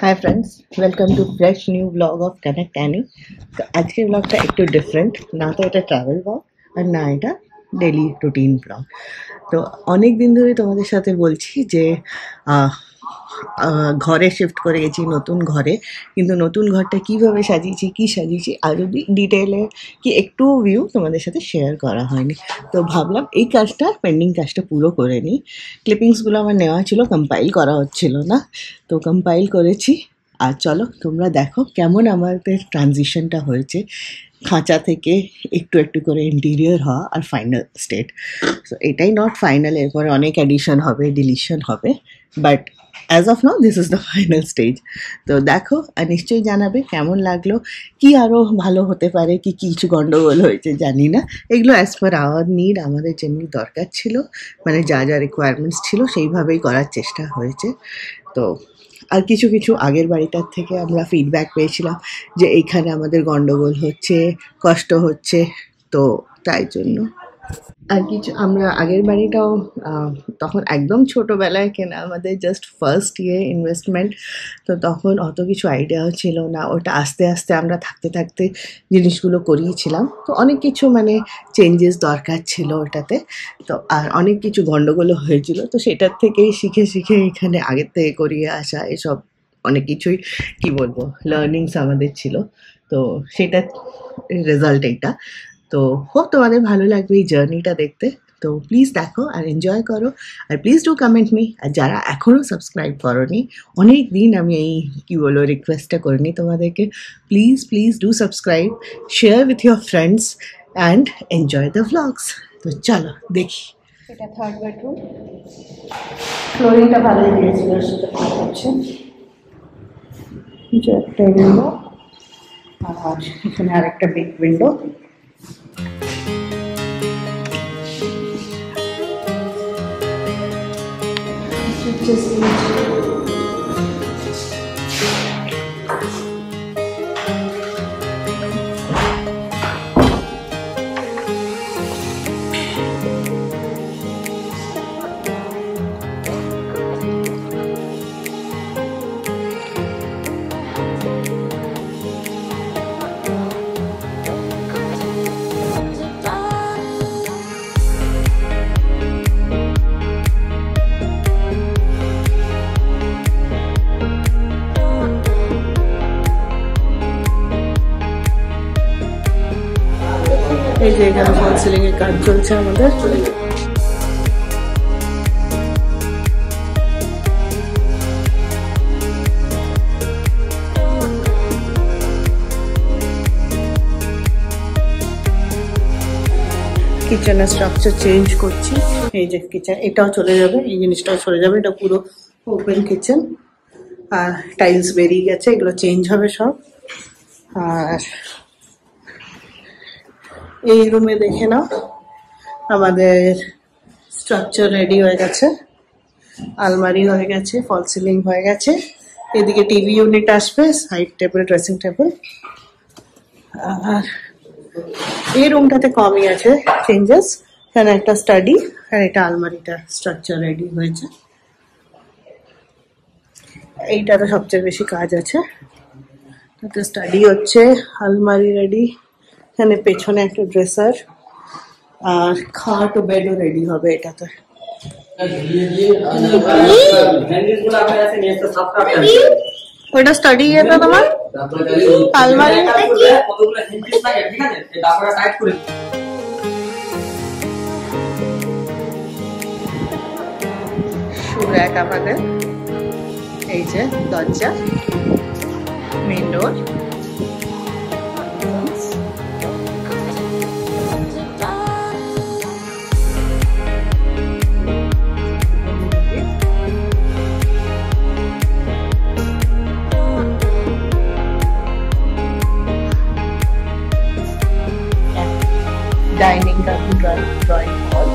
Hi friends, welcome to fresh new vlog of Connect Annie. तो आज के व्लॉगটা একটু ডিফারেন্ট, না তো এটা ট্রাভেল ব্লগ আর না এটা ডেইলি রুটিন ব্লগ। তো অনেক দিন ধরে তোমাদের সাথে বলছি যে ঘরে শিফট করে গেছি, নতুন ঘরে। কিন্তু নতুন ঘরটা কীভাবে সাজিয়েছি, কী সাজিয়েছি আর যদি ডিটেলে কি একটু ভিউ তোমাদের সাথে শেয়ার করা হয়নি। তো ভাবলাম এই কাজটা, পেন্ডিং কাজটা পুরো করে নিই। ক্লিপিংসগুলো আমার নেওয়া ছিল, কম্পাইল করা হচ্ছিল না, তো কম্পাইল করেছি। আর চলো তোমরা দেখো কেমন আমাদের ট্রানজিশনটা হয়েছে, খাঁচা থেকে একটু একটু করে ইন্টিরিয়র হওয়া আর ফাইনাল স্টেট। সো এটাই নট ফাইনাল, এরপরে অনেক অ্যাডিশন হবে, ডিলিশন হবে, but as of now this is the final stage. তো দেখো আর নিশ্চয়ই জানাবে কেমন লাগলো, কি আরও ভালো হতে পারে, কি কিছু গণ্ডগোল হয়েছে জানি না। এগুলো অ্যাজ পার আওয়ার নিড, আমাদের যেমনি দরকার ছিল, মানে যা যা রিকোয়ারমেন্টস ছিল সেইভাবেই করার চেষ্টা হয়েছে। তো আর কিছু কিছু আগের বাড়িটার থেকে আমরা ফিডব্যাক পেয়েছিলাম যে এইখানে আমাদের গণ্ডগোল হচ্ছে, কষ্ট হচ্ছে, তো তাই জন্য আর কিছু আমরা আগের বাড়িটাও তখন একদম ছোটোবেলায় কেনা, আমাদের জাস্ট ফার্স্ট ইনভেস্টমেন্ট। তো তখন অত কিছু আইডিয়াও ছিল না, ওটা আস্তে আস্তে আমরা থাকতে থাকতে জিনিসগুলো করিয়েছিলাম। তো অনেক কিছু মানে চেঞ্জেস দরকার ছিল ওটাতে, তো আর অনেক কিছু গণ্ডগোলও হয়েছিল। তো সেটার থেকেই শিখে শিখে এখানে আগের থেকে করিয়ে আসা, এসব অনেক কিছুই কি বলবো লার্নিংস আমাদের ছিল। তো সেটার রেজাল্ট এইটা। তো হোপ তোমাদের ভালো লাগবে এই জার্নিটা দেখতে। তো প্লিজ দেখো আর এনজয় করো, আর প্লিজ ডু কমেন্ট মি। আর যারা এখনও সাবস্ক্রাইব করোনি, অনেক দিন আমি এই কী বলবো রিকোয়েস্টটা করিনি তোমাদেরকে, please please do subscribe, share with your friends and enjoy the vlogs. তো চলো দেখি। এটা থার্ড বেডরুম, ফ্লোরিংটা ভালোই দিয়েছিল, সেটা ভালো হচ্ছে। একটা উইন্ডো, আর এখানে আরেকটা বিগ উইন্ডো। Just এই যে এখানে ফল সিলিং এর কাজ চলছে আমাদের। কিচেনের স্ট্রাকচার চেঞ্জ করছি। এই যে কিচেন, এটাও চলে যাবে, এই জিনিসটাও চলে যাবে, এটা পুরো ওপেন কিচেন। আর টাইলস বেরিয়ে গেছে, এগুলো চেঞ্জ হবে সব। আর এই রুমে দেখে নাও আমাদের স্ট্রাকচার রেডি হয়ে গেছে, আলমারি হয়ে গেছে, ফল সিলিং হয়ে গেছে। এদিকে টিভি ইউনিট আসবে, সাইড টেবিল, ড্রেসিং টেবিল। আর এই রুমটাতে কমই আছে চেঞ্জেস, এখানে একটা স্টাডি আর এটা আলমারিটা স্ট্রাকচার রেডি হয়েছে। এইটাতে সবচেয়ে বেশি কাজ আছে, স্টাডি হচ্ছে, আলমারি রেডি, এখানে পেছনে একটা ড্রেসার, আর খাট ও বেডও রেডি হবে এটাতে। ওইটা স্টাডি এটা তোমার আলমারি। সুরাক আমাদের, এই যে দরজা, মেইন ডোর। डाइनिंग का ड्राइंग हॉल,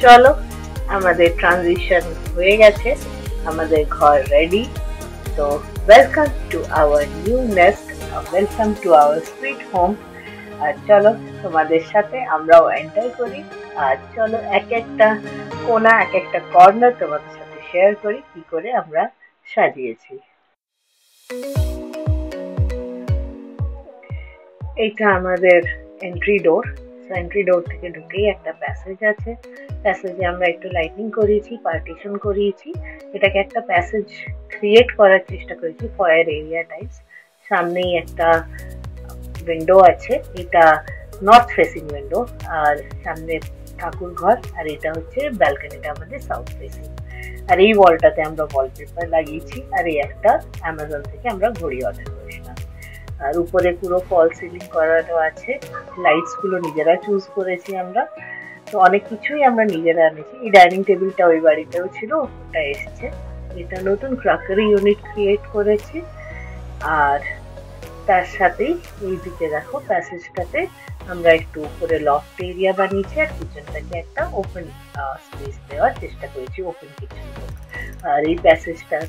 চলো আমাদের ট্রানজিশন হয়ে গেছে, আমাদের ঘর রেডি। তো welcome to our new nest, welcome to our sweet home. আর চলো তোমাদের সাথে আমরাও এন্টার করি। আর চলো এক একটা কোণা, এক একটা কর্নার তোমাদের সাথে শেয়ার করি কি করে আমরা সাজিয়েছি। এইটা আমাদের এন্ট্রি ডোর। এন্ট্রি ডোর থেকে ঢুকেই একটা প্যাসেজ আছে। প্যাসেজে আমরা একটু লাইটিং করিয়েছি, পার্টিশন করিয়েছি, এটাকে একটা প্যাসেজ ক্রিয়েট করার চেষ্টা করেছি ফয়ার এরিয়া টাইপস। সামনেই একটা উইন্ডো আছে, এটা নর্থ ফেসিং উইন্ডো, আর সামনে ঠাকুর ঘর, আর এটা হচ্ছে ব্যালকনিটা আমাদের সাউথ ফেসিং। আর এই ওয়ালটাতে আমরা ওয়ালপেপার লাগিয়েছি, আর এই একটা অ্যামাজন থেকে আমরা ঘড়ি অর্ডার করেছিলাম। আর উপরে পুরো ফল সিলিং করানো আছে, লাইটস গুলো নিজেরা চুজ করেছি আমরা। তো অনেক কিছুই আমরা নিজেরা আনেছি। এই ডাইনিং টেবিলটা ওই বাড়িতেও ছিল, ওটা এসছে। এটা নতুন ক্রাকারি ইউনিট ক্রিয়েট করেছি। আর তার সাথেই এই দিকে দেখো প্যাসেজটাতে আমরা একটু উপরে লফট এরিয়া বানিয়েছি, আর কিচেনটাকে একটা ওপেন স্পেস দেওয়ার চেষ্টা করেছি, ওপেন কিচেন। আর এই প্যাসেজটা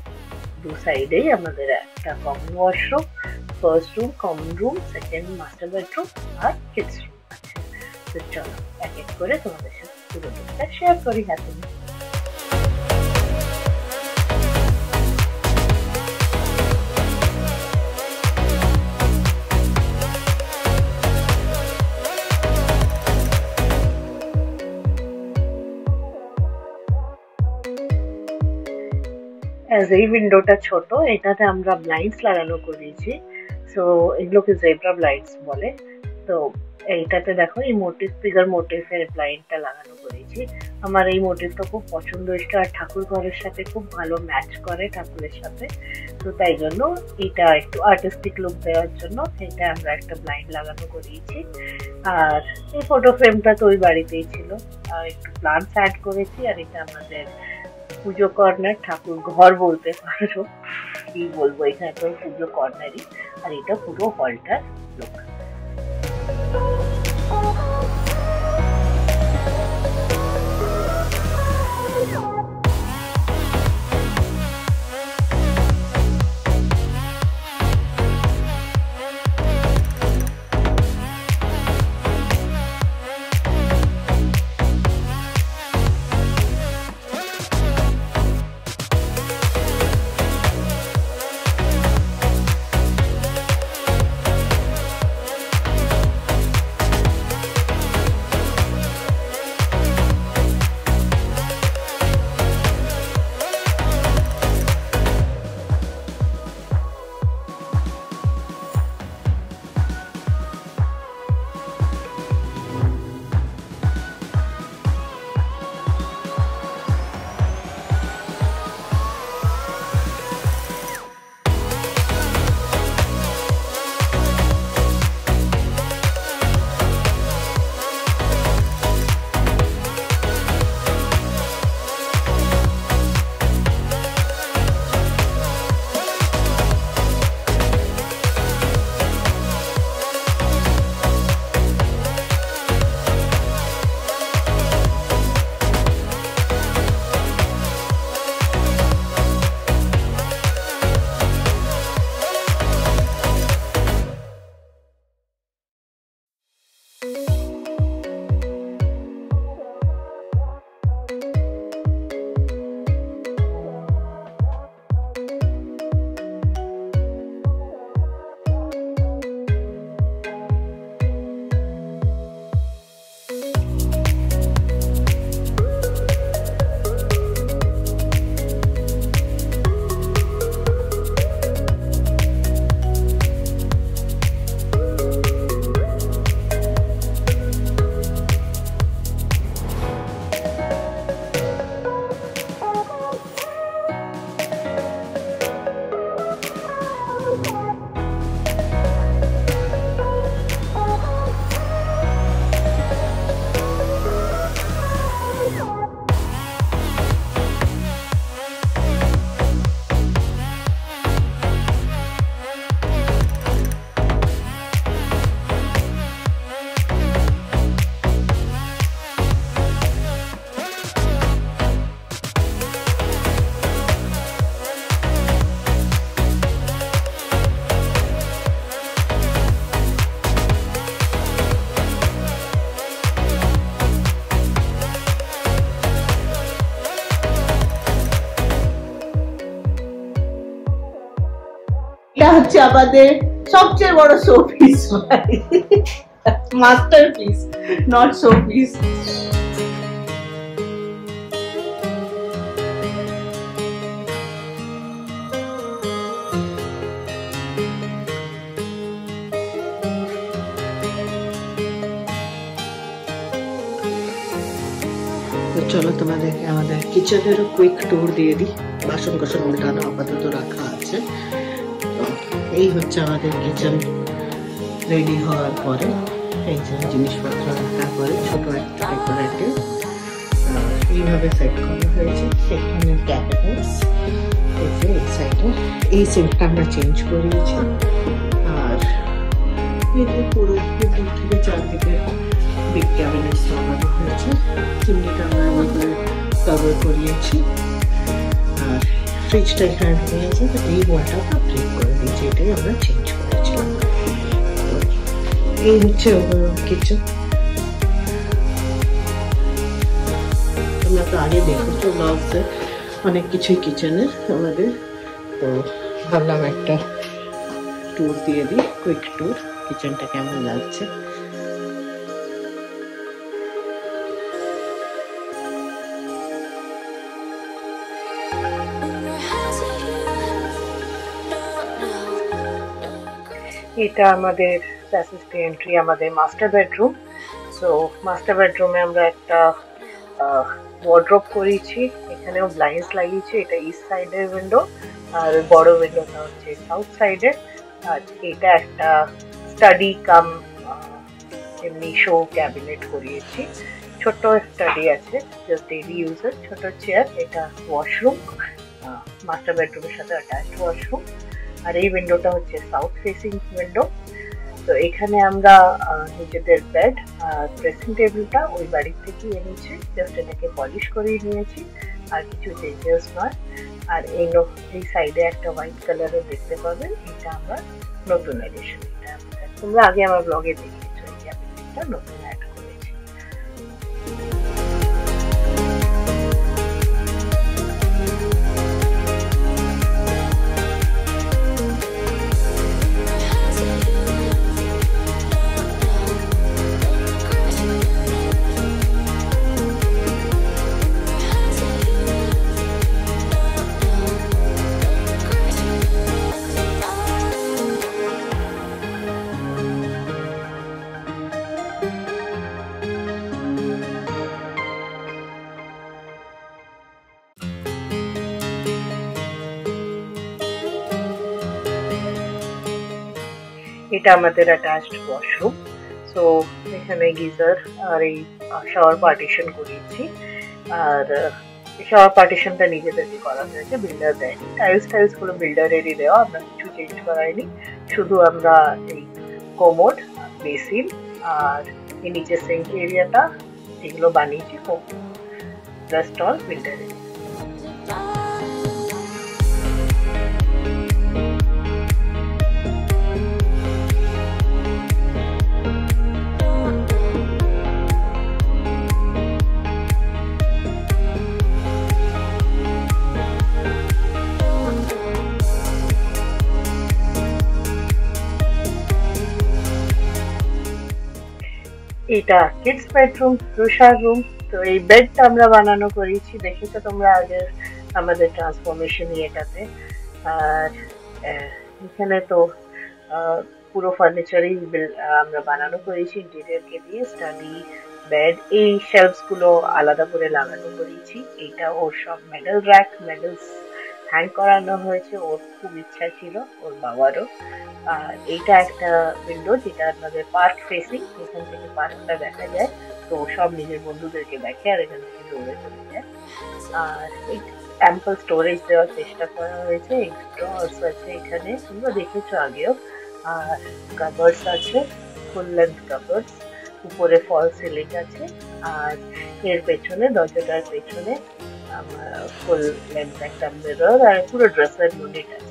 দু সাইডেই আমাদের একটা common washroom, first room, common room, second master bedroom, আর কিডস রুম আছে। তো চলো এক এক করে তোমাদের সাথে পুরো রুমটা শেয়ার করি হাতে। এই উইন্ডোটা ছোট, এটাতে আমরা ব্লাইন্ডস লাগানো করেছি। সো এগুলোকে জেব্রা ব্লাইন্ডস বলে। তো এইটাতে দেখো এই মোটিভ, ফিগার মোটিভের ব্লাইন্ডটা লাগানো করেছি। আমার এই মোটিভটা খুব পছন্দ হয়েছে, আর ঠাকুর ঘরের সাথে খুব ভালো ম্যাচ করে ঠাকুরের সাথে। তো তাই জন্য এটা একটু আর্টিস্টিক লুক দেওয়ার জন্য এটা আমরা একটা ব্লাইন্ড লাগানো করিয়েছি। আর এই ফটো ফ্রেমটা তো ওই বাড়িতেই ছিল, আর একটু প্লান্টস অ্যাড করেছি। আর এটা আমাদের পুজো কর্নার, ঠাকুর ঘর বলতে পারো, কি বলবো, এখানে তো পুজো কর্নারই। আর এটা পুরো হলটার লুক। এটা হচ্ছে আমাদের সবচেয়ে বড় শোপিস, মাস্টারপিস, নট শোপিস। চলো তোমাদেরকে আমাদের কিচেনেরও কুইক ট্যুর দিয়ে দিই। বাসন কোসন উল্টানো আপাতত রাখা আছে। তো এই হচ্ছে আমাদের কিচেন রেডি হওয়ার পরে, এই যে জিনিসপত্র রাখার পরে ছোট একটা ডেকোরেটিভ এইভাবে সেট করা হয়েছে। এখানে ক্যাবিনেটস, এই যে এই সাইডে এই সিঙ্কটা আমরা চেঞ্জ করিয়েছি। আর এই যে পুরো উপর থেকে চারদিকে বিগ ক্যাবিনেটস লাগানো হয়েছে। চিমনিটা আমরা এভাবে কভার করিয়েছি। আর ফ্রিজটা এখানে ঢুকে গেছে, তো এই ওয়ালটা আমরা ব্রেক করে দিয়েছি, এটাই আমরা চেঞ্জ করেছিলাম। এই হচ্ছে ওভারঅল কিচেন। তোমরা তো আগে দেখেছো ব্লগসে অনেক কিছুই কিচেনের আমাদের, তো ভাবলাম একটা ট্যুর দিয়ে দিই, কুইক ট্যুর, কিচেনটা কেমন লাগছে। এটা আমাদের প্যাসেজ এন্ট্রি, আমাদের মাস্টার বেডরুম। সো মাস্টার বেডরুমে আমরা একটা ওয়ার্ড্রোব করেছি, এখানেও ব্লাইন্ডস লাগিয়েছি। এটা ইস্ট সাইডের উইন্ডো, আর বড় উইন্ডোটা হচ্ছে সাউথ সাইডের। আর এটা একটা স্টাডি কাম এমনি শো ক্যাবিনেট করিয়েছি। ছোট্ট স্টাডি আছে, জাস্ট ডেইলি ইউজের, ছোট চেয়ার। এটা ওয়াশরুম, মাস্টার বেডরুমের সাথে অ্যাটাচড ওয়াশরুম। আর এই উইন্ডোটা হচ্ছে সাউথ ফেসিং উইন্ডো। তো এখানে আমরা নিজেদের বেড আর ড্রেসিং টেবিলটা ওই বাড়ির থেকেই এনেছি, জাস্ট এটাকে পলিশ করিয়ে নিয়েছি, আর কিছু চেঞ্জেস নয়। আর এই সাইডে একটা হোয়াইট কালারের দেখতে পাবেন, এটা আমরা নতুন এডিশন। এটা তোমরা আগে আমার ব্লগে দেখিয়েছো, এই ক্যাবিনেটটা নতুন অ্যাড করেছি। এটা আমাদের অ্যাটাচড ওয়াশরুম। সো এখানে গিজার আর এই শাওয়ার পার্টিশন করিয়েছি। আর শাওয়ার পার্টিশনটা নিজেদেরকে করা হয়েছে, বিল্ডার দেয়নি। টাইলস গুলো বিল্ডারেরই দেওয়া, আমরা কিছু চেঞ্জ করাইনি। শুধু আমরা এই কোমোড, বেসিন আর এই নিচে সিঙ্ক এরিয়াটা এগুলো বানিয়েছি, জাস্ট অল বিল্ডারের। এটা কিডস বেডরুম, রুষার রুম। তো এই বেডটা আমরা বানানো করেছি, দেখেছো তোমরা আগে আমাদের ট্রান্সফরমেশন এটাতে। আর এখানে তো পুরো ফার্নিচারই আমরা বানানো করেছি ইন্টেরিয়রকে দিয়ে। স্টাডি, বেড, এই শেলফস গুলো আলাদা করে লাগানো করেছি। এইটা ওর সব মেডেল র্যাক, মেডেলস হ্যাং করানো হয়েছে, ওর খুব ইচ্ছা ছিল, ওর বাবারও। আর এইটা একটা উইন্ডো যেটা আপনাদের পার্ক ফেসিং, এখান থেকে পার্কটা দেখা যায়। তো সব নিজের বন্ধুদেরকে দেখে আর এখান থেকে দৌড়ে চলে যায়। আর এই অ্যাম্পল স্টোরেজ দেওয়ার চেষ্টা করা হয়েছে। ড্রয়ার্স আছে এখানে, তোমরা দেখেছো আগেও। আর কাবার্ডস আছে, ফুল লেন্থ কাবার্ডস, উপরে ফল সিলিং আছে। আর এর পেছনে, দরজাটার পেছনে ফুল লেন্থ একটা মিরর আর পুরো ড্রেসার ইউনিট আছে।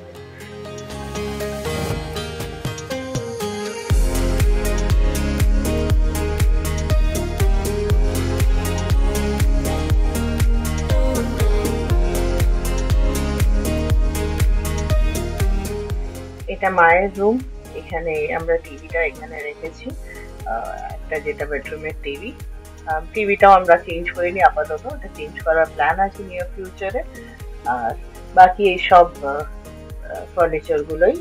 এটা মায়ের রুম। এখানে আমরা টিভিটা এখানে রেখেছি, একটা যেটা বেডরুমের টিভি। টিভিটাও আমরা চেঞ্জ করিনি আপাতত, ওটা চেঞ্জ করার প্ল্যান আছে নিয়ার ফিউচারে। আর বাকি এইসব ফার্নিচার গুলোই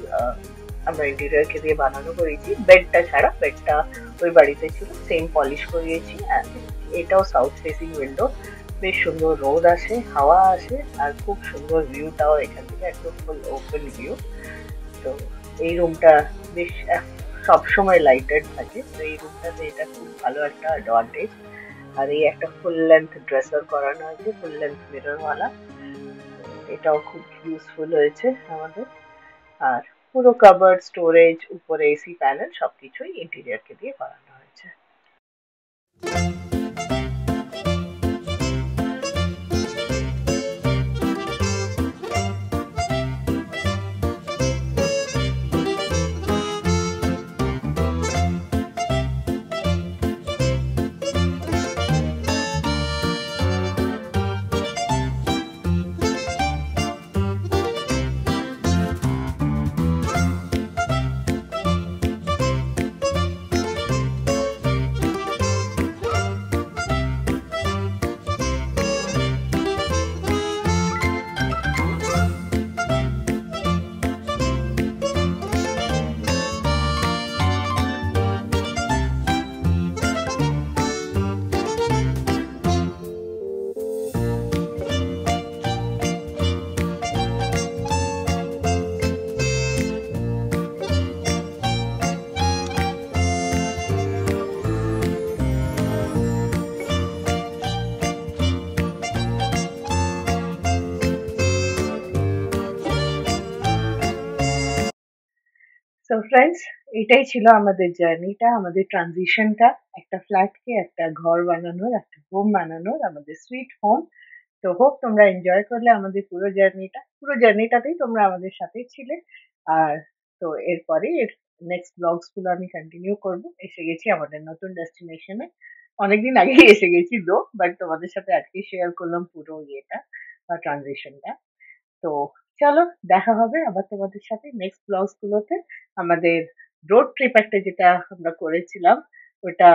আমরা ইন্টেরিয়রকে দিয়ে বানানো করেছি, বেডটা ছাড়া। বেডটা ওই বাড়িতে ছিল, সেম পলিশ করিয়েছি। এটাও সাউথ ফেসিং উইন্ডো, বেশ সুন্দর রোদ আসে, হাওয়া আসে, আর খুব সুন্দর ভিউটাও এখান থেকে একদম ফুল ওপেন ভিউ। তো এই রুমটা বেশ সবসময় লাইটেড থাকে, তো এই রুমটাতে এটা খুব ভালো একটা অ্যাডভান্টেজ। আর এই একটা ফুল লেন্থ ড্রেসার করানো আছে, ফুল লেন্থ মিররওয়ালা, এটাও খুব ইউজফুল হয়েছে আমাদের। আর পুরো কাবার্ড, স্টোরেজ, উপরে এসি প্যানেল সবকিছুই ইন্টেরিয়রকে দিয়ে করানো হয়েছে। সো ফ্রেন্ডস, এটাই ছিল আমাদের জার্নিটা, আমাদের ট্রানজিশনটা, একটা ফ্ল্যাটকে একটা ঘর বানানোর, একটা হোম বানানোর, আমাদের সুইট হোম। তো হোপ তোমরা এনজয় করলে আমাদের পুরো জার্নিটাতেই তোমরা আমাদের সাথেই ছিলে। আর তো এরপরে নেক্সট ব্লগস গুলো আমি কন্টিনিউ করব। এসে গেছি আমাদের নতুন ডেস্টিনেশনে, অনেকদিন আগেই এসে গেছি বাট তোমাদের সাথে আজকে শেয়ার করলাম পুরো ইয়েটা বা ট্রানজিশনটা। তো চলো, দেখা হবে আবার তোমাদের সাথে নেক্সট ব্লগস গুলোতে। আমাদের রোড ট্রিপ একটা যেটা আমরা করেছিলাম, ওটা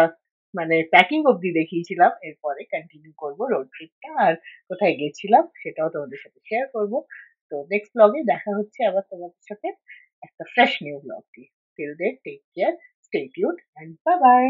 মানে প্যাকিং অবধি দেখিয়েছিলাম, এরপরে কন্টিনিউ করব রোড ট্রিপটা। আর কোথায় গেছিলাম সেটাও তোমাদের সাথে শেয়ার করব। তো নেক্সট ব্লগে দেখা হচ্ছে আবার তোমাদের সাথে একটা ফ্রেশ নিউ ব্লগ দিয়ে। Till then take care, stay tuned, and bye by.